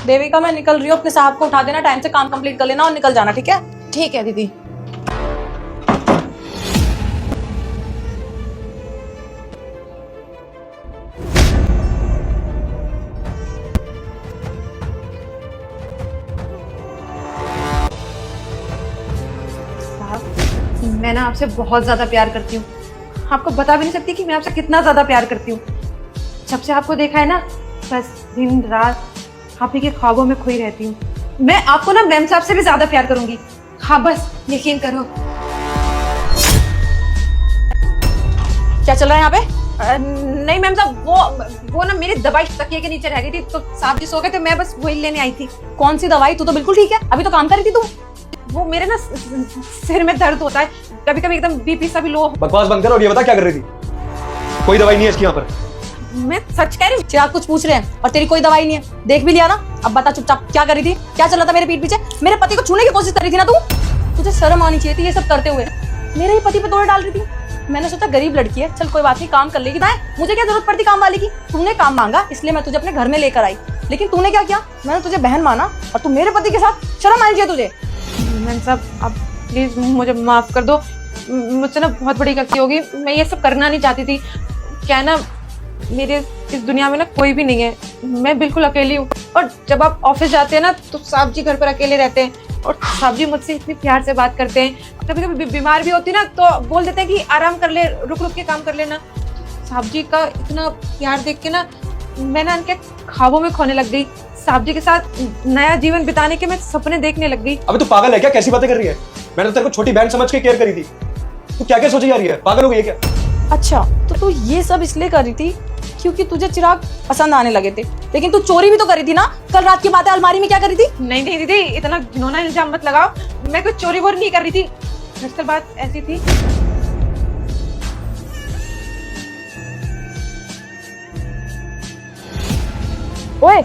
देविका मैं निकल रही हूँ, अपने साहब को उठा देना, टाइम से काम कंप्लीट कर लेना और निकल जाना, ठीक है? ठीक है दीदी। मैं ना आपसे बहुत ज्यादा प्यार करती हूँ, आपको बता भी नहीं सकती कि मैं आपसे कितना ज्यादा प्यार करती हूँ। जब से आपको देखा है ना, बस दिन रात आप ही के ख्वाबों में खोई रहती हूँ। मैं आपको ना मैम साहब से भी ज्यादा प्यार करूंगी, हाँ बस यकीन करो। क्या चल रहा है यहाँ पे? नहीं मैम साहब, वो ना मेरी दवाई तकिए के नीचे रह गई थी, तो साहब जी सो गए थे, मैं बस वही लेने आई थी। कौन सी दवाई? तू तो बिल्कुल ठीक है, अभी तो काम कर रही थी तू। वो मेरे ना सिर में दर्द होता है, कभी कभी एकदम बीपी सा भी लो। बकवास बंद कर और ये बता क्या कर रही थी? कोई दवाई नहीं है इसकी यहाँ पर। मैं सच कह रही हूँ। चिराग कुछ पूछ रहे हैं और तेरी कोई दवाई नहीं है, देख भी लिया ना। अब बता चुपचाप क्या कर रही थी, क्या चल रहा था मेरे पीठ पीछे? मेरे पति को छूने की कोशिश कर रही थी ना तू। तुझे शर्म आनी चाहिए थी ये सब करते हुए, मेरे ही पति पे तोड़ डाल रही थी। मैंने सोचा गरीब लड़की है, चल कोई बात नहीं, काम कर लेगी। ना मुझे क्या जरूरत पड़ती काम वाली की? तूने काम मांगा इसलिए मैं तुझे अपने घर में लेकर आई, लेकिन तूने क्या किया? मैंने तुझे बहन माना और तू मेरे पति के साथ। शर्म आनी चाहिए तुझे। मैम साहब आप प्लीज मुझे माफ कर दो, मुझसे ना बहुत बड़ी गलती होगी, मैं ये सब करना नहीं चाहती थी। क्या है ना, मेरे इस दुनिया में ना कोई भी नहीं है, मैं बिल्कुल अकेली हूँ। और जब आप ऑफिस जाते हैं ना तो साहब जी घर पर अकेले रहते हैं, और साहब जी मुझसे इतनी प्यार से बात करते हैं। कभी कभी बीमार भी होती ना तो बोल देते हैं कि आराम कर ले, रुक रुक के काम कर लेना। साहब जी का इतना प्यार देख के ना मैं ना उनके ख्वाबों में खोने लग गई। साहब जी के साथ नया जीवन बिताने के मैं सपने देखने लग गई। अबे तू पागल है क्या? कैसी बातें कर रही है? मैंने तो तेरे को छोटी बहन समझ के केयर करी थी, तू क्या क्या सोची जा रही है? पागल हो गई है क्या? अच्छा तो तू ये सब इसलिए कर रही थी क्योंकि तुझे चिराग पसंद आने लगे थे, लेकिन तू चोरी भी तो करी थी ना। कल रात की बात है, अलमारी में क्या करी थी? नहीं नहीं दीदी, इतना घिनौना इल्जाम मत लगाओ, मैं कोई चोरी वोरी नहीं कर रही थी। दरअसल बात ऐसी थी। ओए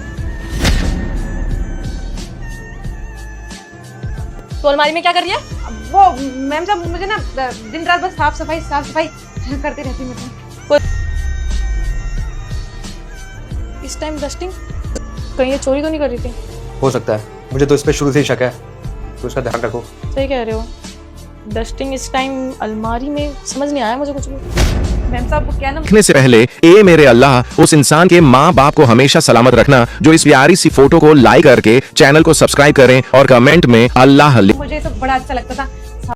तो अलमारी में क्या कर रही है? वो मैम साहब मुझे ना दिन रात बस साफ सफाई करती रहती हूँ। इस टाइम डस्टिंग? कहीं ये चोरी तो नहीं कर रही थी? हो सकता है, मुझे तो इस पे शुरू से ही शक है, तो उसका ध्यान रखो। सही कह रहे हो, डस्टिंग इस टाइम अलमारी में समझ नहीं आया मुझे कुछ भी। मैम साहब वो क्या ना, देखने से पहले ए मेरे अल्लाह उस इंसान के माँ बाप को हमेशा सलामत रखना जो इस प्यारी सी फोटो को लाइक करके चैनल को सब्सक्राइब करें और कमेंट में अल्लाह मुझे सब बड़ा अच्छा लगता था।